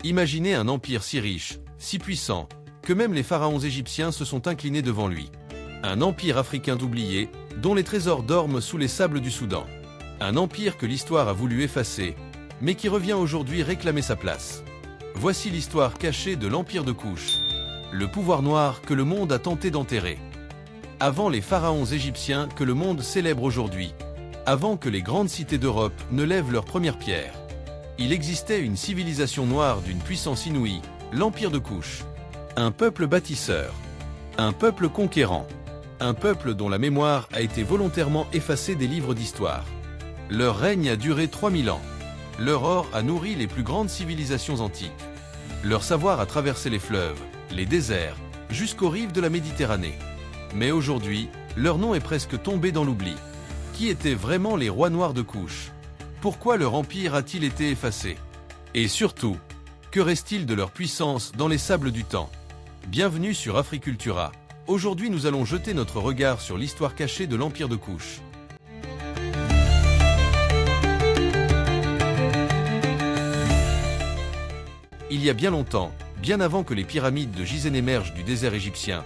Imaginez un empire si riche, si puissant, que même les pharaons égyptiens se sont inclinés devant lui. Un empire africain d'oubliés, dont les trésors dorment sous les sables du Soudan. Un empire que l'histoire a voulu effacer, mais qui revient aujourd'hui réclamer sa place. Voici l'histoire cachée de l'empire de Kouch. Le pouvoir noir que le monde a tenté d'enterrer. Avant les pharaons égyptiens que le monde célèbre aujourd'hui. Avant que les grandes cités d'Europe ne lèvent leur première pierre. Il existait une civilisation noire d'une puissance inouïe, l'empire de Kouch. Un peuple bâtisseur. Un peuple conquérant. Un peuple dont la mémoire a été volontairement effacée des livres d'histoire. Leur règne a duré 3000 ans. Leur or a nourri les plus grandes civilisations antiques. Leur savoir a traversé les fleuves, les déserts, jusqu'aux rives de la Méditerranée. Mais aujourd'hui, leur nom est presque tombé dans l'oubli. Qui étaient vraiment les rois noirs de Kouch? Pourquoi leur empire a-t-il été effacé? Et surtout, que reste-t-il de leur puissance dans les sables du temps? Bienvenue sur Africultura. Aujourd'hui nous allons jeter notre regard sur l'histoire cachée de l'empire de Kouch. Il y a bien longtemps, bien avant que les pyramides de Gizeh n'émergent du désert égyptien,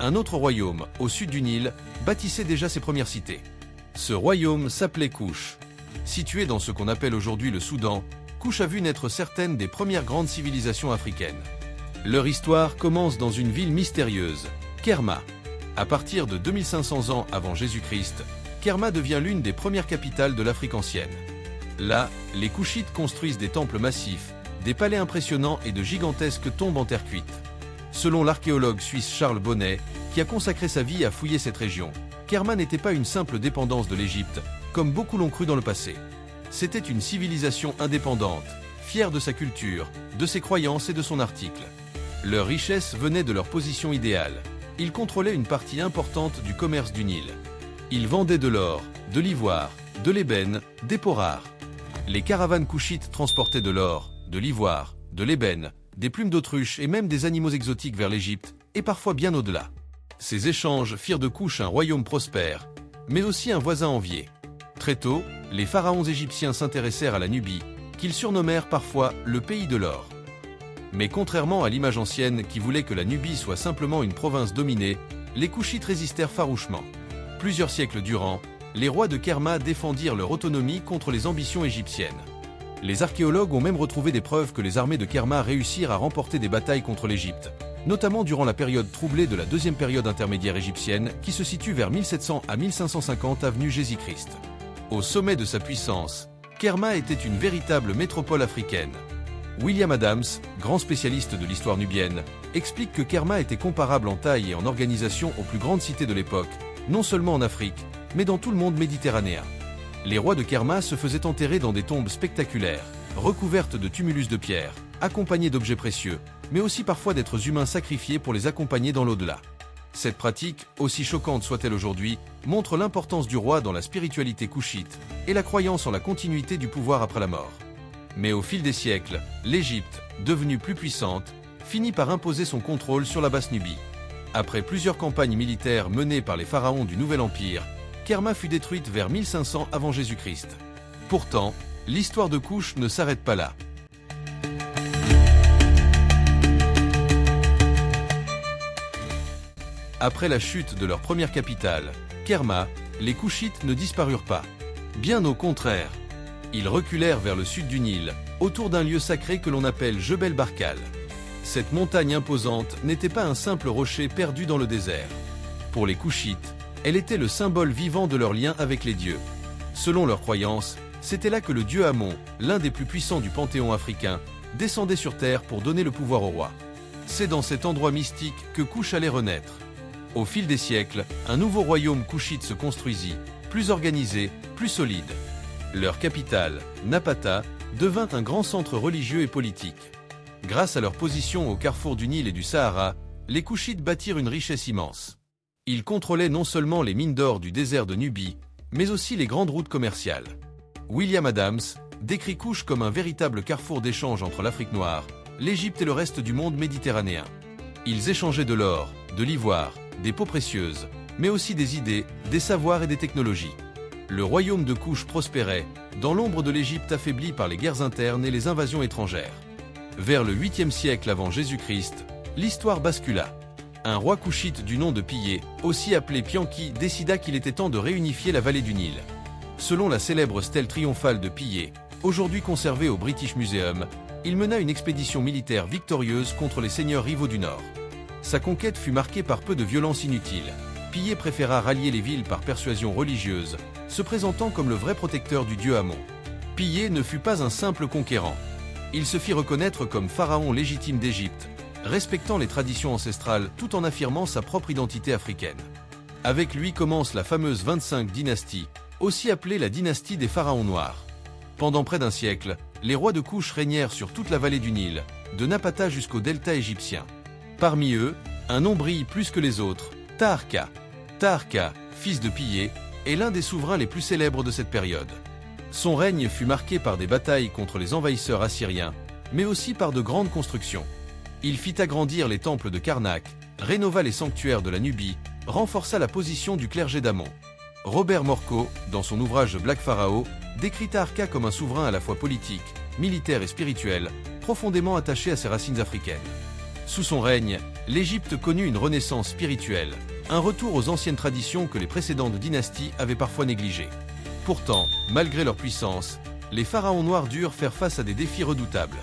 un autre royaume, au sud du Nil, bâtissait déjà ses premières cités. Ce royaume s'appelait Kouch. Situé dans ce qu'on appelle aujourd'hui le Soudan, Kouch a vu naître certaines des premières grandes civilisations africaines. Leur histoire commence dans une ville mystérieuse, Kerma. À partir de 2500 ans avant Jésus-Christ, Kerma devient l'une des premières capitales de l'Afrique ancienne. Là, les Kouchites construisent des temples massifs, des palais impressionnants et de gigantesques tombes en terre cuite. Selon l'archéologue suisse Charles Bonnet, qui a consacré sa vie à fouiller cette région, Kerma n'était pas une simple dépendance de l'Égypte, comme beaucoup l'ont cru dans le passé. C'était une civilisation indépendante, fière de sa culture, de ses croyances et de son article. Leur richesse venait de leur position idéale. Ils contrôlaient une partie importante du commerce du Nil. Ils vendaient de l'or, de l'ivoire, de l'ébène, des peaux rares. Les caravanes kouchites transportaient de l'or, de l'ivoire, de l'ébène, des plumes d'autruche et même des animaux exotiques vers l'Égypte, et parfois bien au-delà. Ces échanges firent de Kouch un royaume prospère, mais aussi un voisin envié. Très tôt, les pharaons égyptiens s'intéressèrent à la Nubie, qu'ils surnommèrent parfois le pays de l'or. Mais contrairement à l'image ancienne qui voulait que la Nubie soit simplement une province dominée, les Kouchites résistèrent farouchement. Plusieurs siècles durant, les rois de Kerma défendirent leur autonomie contre les ambitions égyptiennes. Les archéologues ont même retrouvé des preuves que les armées de Kerma réussirent à remporter des batailles contre l'Égypte, notamment durant la période troublée de la deuxième période intermédiaire égyptienne qui se situe vers 1700 à 1550 avenue Jésus-Christ. Au sommet de sa puissance, Kerma était une véritable métropole africaine. William Adams, grand spécialiste de l'histoire nubienne, explique que Kerma était comparable en taille et en organisation aux plus grandes cités de l'époque, non seulement en Afrique, mais dans tout le monde méditerranéen. Les rois de Kerma se faisaient enterrer dans des tombes spectaculaires, recouvertes de tumulus de pierre, accompagnés d'objets précieux, mais aussi parfois d'êtres humains sacrifiés pour les accompagner dans l'au-delà. Cette pratique, aussi choquante soit-elle aujourd'hui, montre l'importance du roi dans la spiritualité kouchite et la croyance en la continuité du pouvoir après la mort. Mais au fil des siècles, l'Égypte, devenue plus puissante, finit par imposer son contrôle sur la Basse-Nubie. Après plusieurs campagnes militaires menées par les pharaons du Nouvel Empire, Kerma fut détruite vers 1500 avant Jésus-Christ. Pourtant, l'histoire de Kouch ne s'arrête pas là. Après la chute de leur première capitale, Kerma, les Kouchites ne disparurent pas. Bien au contraire. Ils reculèrent vers le sud du Nil, autour d'un lieu sacré que l'on appelle Jebel Barkal. Cette montagne imposante n'était pas un simple rocher perdu dans le désert. Pour les Kouchites, elle était le symbole vivant de leur lien avec les dieux. Selon leurs croyances, c'était là que le dieu Amon, l'un des plus puissants du panthéon africain, descendait sur terre pour donner le pouvoir au roi. C'est dans cet endroit mystique que Kouch allait renaître. Au fil des siècles, un nouveau royaume kouchite se construisit, plus organisé, plus solide. Leur capitale, Napata, devint un grand centre religieux et politique. Grâce à leur position au carrefour du Nil et du Sahara, les Kouchites bâtirent une richesse immense. Ils contrôlaient non seulement les mines d'or du désert de Nubie, mais aussi les grandes routes commerciales. William Adams décrit Kouch comme un véritable carrefour d'échange entre l'Afrique noire, l'Égypte et le reste du monde méditerranéen. Ils échangeaient de l'or, de l'ivoire, des peaux précieuses, mais aussi des idées, des savoirs et des technologies. Le royaume de Kouch prospérait, dans l'ombre de l'Égypte affaiblie par les guerres internes et les invasions étrangères. Vers le 8e siècle avant Jésus-Christ, l'histoire bascula. Un roi couchite du nom de Pillé, aussi appelé Pianki, décida qu'il était temps de réunifier la vallée du Nil. Selon la célèbre stèle triomphale de Pillé, aujourd'hui conservée au British Museum, il mena une expédition militaire victorieuse contre les seigneurs rivaux du Nord. Sa conquête fut marquée par peu de violence inutile. Pillé préféra rallier les villes par persuasion religieuse, se présentant comme le vrai protecteur du dieu Amon. Pillé ne fut pas un simple conquérant. Il se fit reconnaître comme pharaon légitime d'Égypte, respectant les traditions ancestrales tout en affirmant sa propre identité africaine. Avec lui commence la fameuse 25 dynastie, aussi appelée la dynastie des pharaons noirs. Pendant près d'un siècle, les rois de Kouch régnèrent sur toute la vallée du Nil, de Napata jusqu'au delta égyptien. Parmi eux, un nom brille plus que les autres, Taharqa. Taharqa, fils de Pillé, est l'un des souverains les plus célèbres de cette période. Son règne fut marqué par des batailles contre les envahisseurs assyriens, mais aussi par de grandes constructions. Il fit agrandir les temples de Karnak, rénova les sanctuaires de la Nubie, renforça la position du clergé d'Amon. Robert Morco, dans son ouvrage Black Pharaoh, décrit Taharqa comme un souverain à la fois politique, militaire et spirituel, profondément attaché à ses racines africaines. Sous son règne, l'Égypte connut une renaissance spirituelle, un retour aux anciennes traditions que les précédentes dynasties avaient parfois négligées. Pourtant, malgré leur puissance, les pharaons noirs durent faire face à des défis redoutables.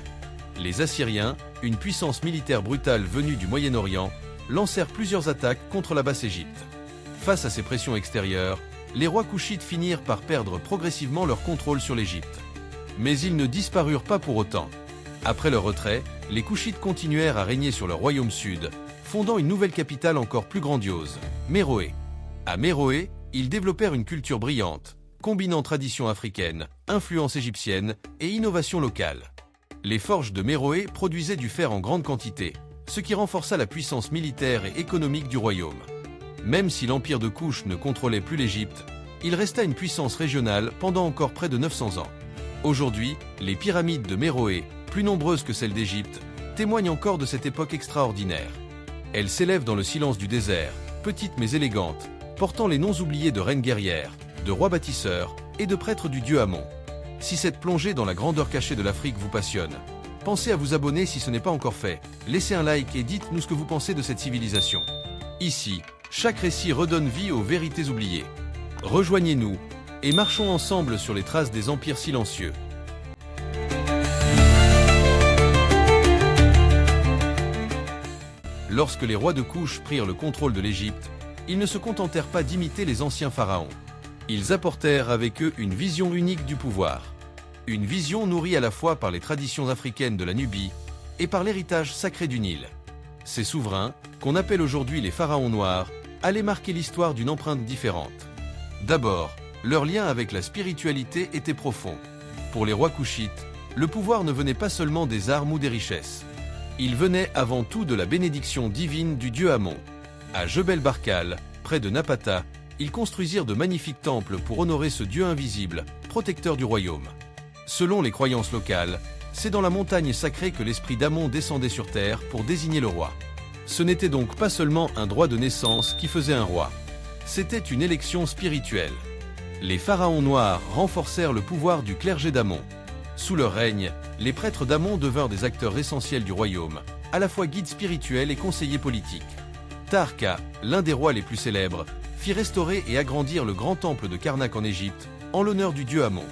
Les Assyriens, une puissance militaire brutale venue du Moyen-Orient, lancèrent plusieurs attaques contre la Basse-Égypte. Face à ces pressions extérieures, les rois couchites finirent par perdre progressivement leur contrôle sur l'Égypte. Mais ils ne disparurent pas pour autant. Après leur retrait, les Couchites continuèrent à régner sur leur royaume sud, fondant une nouvelle capitale encore plus grandiose, Méroé. À Méroé, ils développèrent une culture brillante, combinant tradition africaine, influence égyptienne et innovation locale. Les forges de Méroé produisaient du fer en grande quantité, ce qui renforça la puissance militaire et économique du royaume. Même si l'empire de Kouch ne contrôlait plus l'Égypte, il resta une puissance régionale pendant encore près de 900 ans. Aujourd'hui, les pyramides de Méroé, plus nombreuses que celles d'Égypte, témoignent encore de cette époque extraordinaire. Elles s'élèvent dans le silence du désert, petites mais élégantes, portant les noms oubliés de reines guerrières, de rois bâtisseurs et de prêtres du dieu Amon. Si cette plongée dans la grandeur cachée de l'Afrique vous passionne, pensez à vous abonner si ce n'est pas encore fait, laissez un like et dites-nous ce que vous pensez de cette civilisation. Ici, chaque récit redonne vie aux vérités oubliées. Rejoignez-nous et marchons ensemble sur les traces des empires silencieux. Lorsque les rois de Kouch prirent le contrôle de l'Égypte, ils ne se contentèrent pas d'imiter les anciens pharaons. Ils apportèrent avec eux une vision unique du pouvoir. Une vision nourrie à la fois par les traditions africaines de la Nubie et par l'héritage sacré du Nil. Ces souverains, qu'on appelle aujourd'hui les pharaons noirs, allaient marquer l'histoire d'une empreinte différente. D'abord, leur lien avec la spiritualité était profond. Pour les rois couchites, le pouvoir ne venait pas seulement des armes ou des richesses. Il venait avant tout de la bénédiction divine du dieu Amon. À Jebel Barkal, près de Napata, ils construisirent de magnifiques temples pour honorer ce dieu invisible, protecteur du royaume. Selon les croyances locales, c'est dans la montagne sacrée que l'esprit d'Amon descendait sur terre pour désigner le roi. Ce n'était donc pas seulement un droit de naissance qui faisait un roi. C'était une élection spirituelle. Les pharaons noirs renforcèrent le pouvoir du clergé d'Amon. Sous leur règne, les prêtres d'Amon devinrent des acteurs essentiels du royaume, à la fois guides spirituels et conseillers politiques. Taharqa, l'un des rois les plus célèbres, fit restaurer et agrandir le grand temple de Karnak en Égypte, en l'honneur du dieu Amon.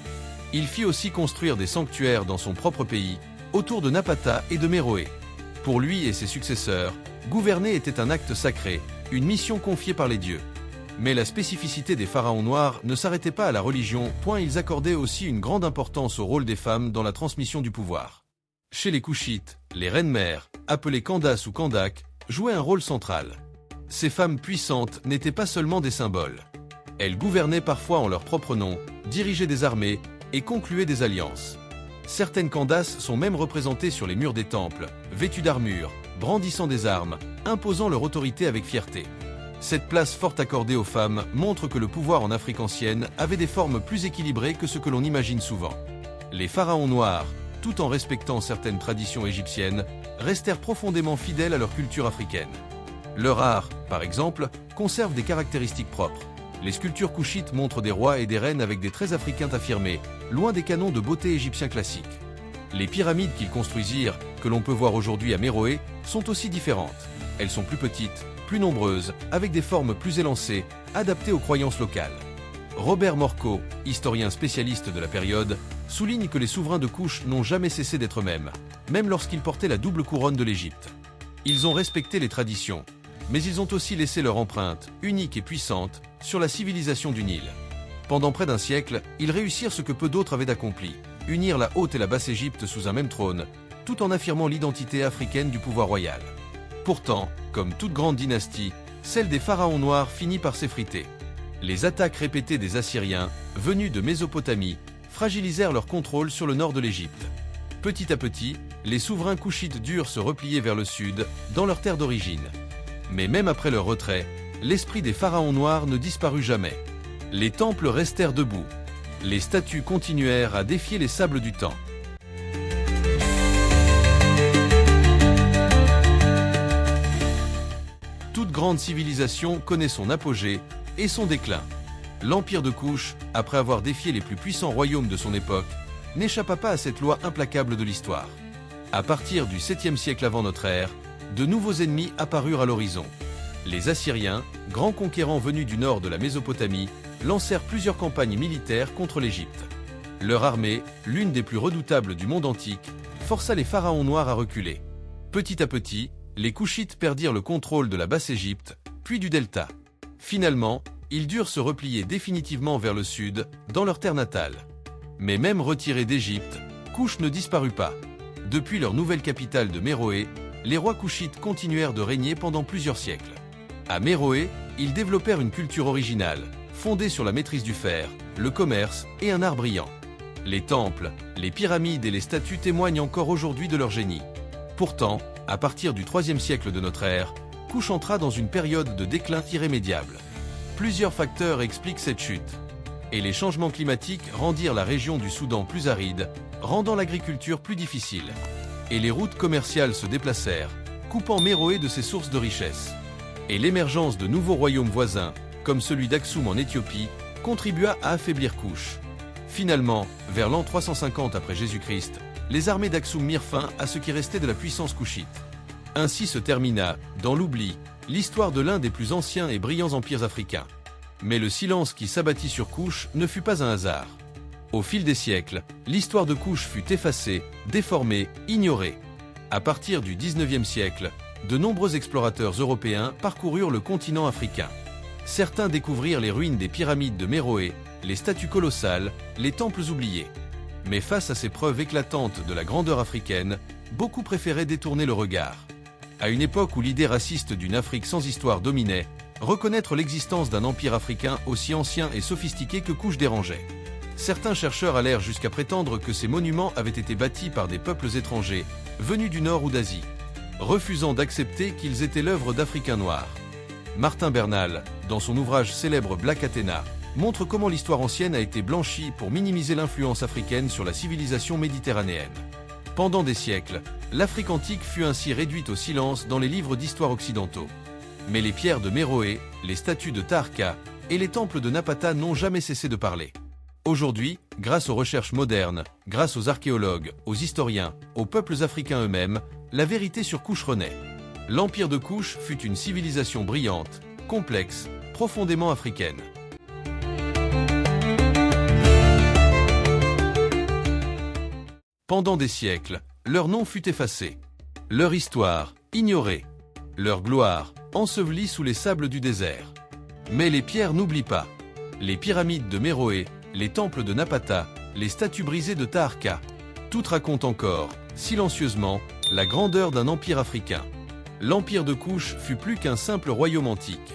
Il fit aussi construire des sanctuaires dans son propre pays, autour de Napata et de Méroé. Pour lui et ses successeurs, gouverner était un acte sacré, une mission confiée par les dieux. Mais la spécificité des pharaons noirs ne s'arrêtait pas à la religion, point ils accordaient aussi une grande importance au rôle des femmes dans la transmission du pouvoir. Chez les Couchites, les reines-mères, appelées Candace ou Kandak, jouaient un rôle central. Ces femmes puissantes n'étaient pas seulement des symboles. Elles gouvernaient parfois en leur propre nom, dirigeaient des armées et concluaient des alliances. Certaines Candaces sont même représentées sur les murs des temples, vêtues d'armure, brandissant des armes, imposant leur autorité avec fierté. Cette place forte accordée aux femmes montre que le pouvoir en Afrique ancienne avait des formes plus équilibrées que ce que l'on imagine souvent. Les pharaons noirs, tout en respectant certaines traditions égyptiennes, restèrent profondément fidèles à leur culture africaine. Leur art, par exemple, conserve des caractéristiques propres. Les sculptures couchites montrent des rois et des reines avec des traits africains affirmés, loin des canons de beauté égyptiens classiques. Les pyramides qu'ils construisirent, que l'on peut voir aujourd'hui à Méroé, sont aussi différentes. Elles sont plus petites, plus nombreuses, avec des formes plus élancées, adaptées aux croyances locales. Robert Morcot, historien spécialiste de la période, souligne que les souverains de Kouch n'ont jamais cessé d'être eux-mêmes, même lorsqu'ils portaient la double couronne de l'Égypte. Ils ont respecté les traditions, mais ils ont aussi laissé leur empreinte, unique et puissante, sur la civilisation du Nil. Pendant près d'un siècle, ils réussirent ce que peu d'autres avaient accompli, unir la Haute et la Basse-Égypte sous un même trône, tout en affirmant l'identité africaine du pouvoir royal. Pourtant, comme toute grande dynastie, celle des pharaons noirs finit par s'effriter. Les attaques répétées des Assyriens, venus de Mésopotamie, fragilisèrent leur contrôle sur le nord de l'Égypte. Petit à petit, les souverains couchites durent se replier vers le sud, dans leur terre d'origine. Mais même après leur retrait, l'esprit des pharaons noirs ne disparut jamais. Les temples restèrent debout. Les statues continuèrent à défier les sables du temps. Toute grande civilisation connaît son apogée et son déclin. L'Empire de Kouch, après avoir défié les plus puissants royaumes de son époque, n'échappa pas à cette loi implacable de l'histoire. À partir du 7e siècle avant notre ère, de nouveaux ennemis apparurent à l'horizon. Les Assyriens, grands conquérants venus du nord de la Mésopotamie, lancèrent plusieurs campagnes militaires contre l'Égypte. Leur armée, l'une des plus redoutables du monde antique, força les pharaons noirs à reculer. Petit à petit, les Kouchites perdirent le contrôle de la Basse-Égypte, puis du delta. Finalement, ils durent se replier définitivement vers le sud, dans leur terre natale. Mais même retirés d'Égypte, Kouch ne disparut pas. Depuis leur nouvelle capitale de Méroé, les rois Kouchites continuèrent de régner pendant plusieurs siècles. À Méroé, ils développèrent une culture originale, fondée sur la maîtrise du fer, le commerce et un art brillant. Les temples, les pyramides et les statues témoignent encore aujourd'hui de leur génie. Pourtant, à partir du IIIe siècle de notre ère, Kouch entra dans une période de déclin irrémédiable. Plusieurs facteurs expliquent cette chute. Et les changements climatiques rendirent la région du Soudan plus aride, rendant l'agriculture plus difficile. Et les routes commerciales se déplacèrent, coupant Méroé de ses sources de richesse. Et l'émergence de nouveaux royaumes voisins, comme celui d'Aksum en Éthiopie, contribua à affaiblir Kouch. Finalement, vers l'an 350 après Jésus-Christ, les armées d'Aksum mirent fin à ce qui restait de la puissance couchite. Ainsi se termina, dans l'oubli, l'histoire de l'un des plus anciens et brillants empires africains. Mais le silence qui s'abattit sur Kouch ne fut pas un hasard. Au fil des siècles, l'histoire de Kouch fut effacée, déformée, ignorée. À partir du 19e siècle, de nombreux explorateurs européens parcoururent le continent africain. Certains découvrirent les ruines des pyramides de Méroé, les statues colossales, les temples oubliés. Mais face à ces preuves éclatantes de la grandeur africaine, beaucoup préféraient détourner le regard. À une époque où l'idée raciste d'une Afrique sans histoire dominait, reconnaître l'existence d'un empire africain aussi ancien et sophistiqué que Kouch dérangeait. Certains chercheurs allèrent jusqu'à prétendre que ces monuments avaient été bâtis par des peuples étrangers, venus du Nord ou d'Asie, refusant d'accepter qu'ils étaient l'œuvre d'Africains noirs. Martin Bernal, dans son ouvrage célèbre Black Athena, montre comment l'histoire ancienne a été blanchie pour minimiser l'influence africaine sur la civilisation méditerranéenne. Pendant des siècles, l'Afrique antique fut ainsi réduite au silence dans les livres d'histoire occidentaux. Mais les pierres de Méroé, les statues de Taharqa et les temples de Napata n'ont jamais cessé de parler. Aujourd'hui, grâce aux recherches modernes, grâce aux archéologues, aux historiens, aux peuples africains eux-mêmes, la vérité sur Kouch renaît. L'empire de Kouch fut une civilisation brillante, complexe, profondément africaine. Pendant des siècles, leur nom fut effacé. Leur histoire, ignorée. Leur gloire, ensevelie sous les sables du désert. Mais les pierres n'oublient pas. Les pyramides de Méroé, les temples de Napata, les statues brisées de Taharqa. Toutes racontent encore, silencieusement, la grandeur d'un empire africain. L'empire de Kouch fut plus qu'un simple royaume antique.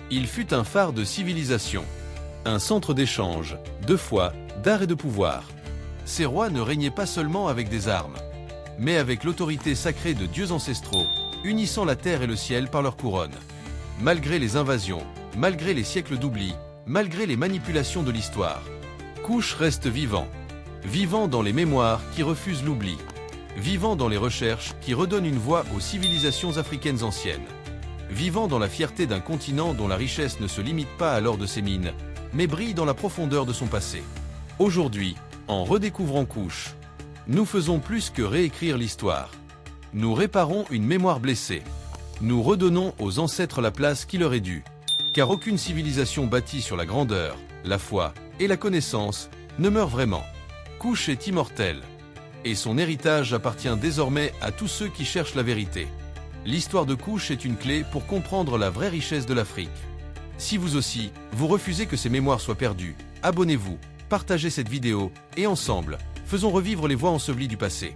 Il fut un phare de civilisation. Un centre d'échange, de foi, d'art et de pouvoir. Ces rois ne régnaient pas seulement avec des armes, mais avec l'autorité sacrée de dieux ancestraux, unissant la terre et le ciel par leur couronne. Malgré les invasions, malgré les siècles d'oubli, malgré les manipulations de l'histoire, Kouch reste vivant. Vivant dans les mémoires qui refusent l'oubli. Vivant dans les recherches qui redonnent une voix aux civilisations africaines anciennes. Vivant dans la fierté d'un continent dont la richesse ne se limite pas à l'or de ses mines, mais brille dans la profondeur de son passé. Aujourd'hui, en redécouvrant Kouch, Nous faisons plus que réécrire l'histoire. Nous réparons une mémoire blessée. Nous redonnons aux ancêtres la place qui leur est due. Car aucune civilisation bâtie sur la grandeur, la foi et la connaissance ne meurt vraiment. Kush est immortel. Et son héritage appartient désormais à tous ceux qui cherchent la vérité. L'histoire de Kush est une clé pour comprendre la vraie richesse de l'Afrique. Si vous aussi, vous refusez que ces mémoires soient perdues, abonnez-vous, partagez cette vidéo et ensemble, faisons revivre les voix ensevelies du passé.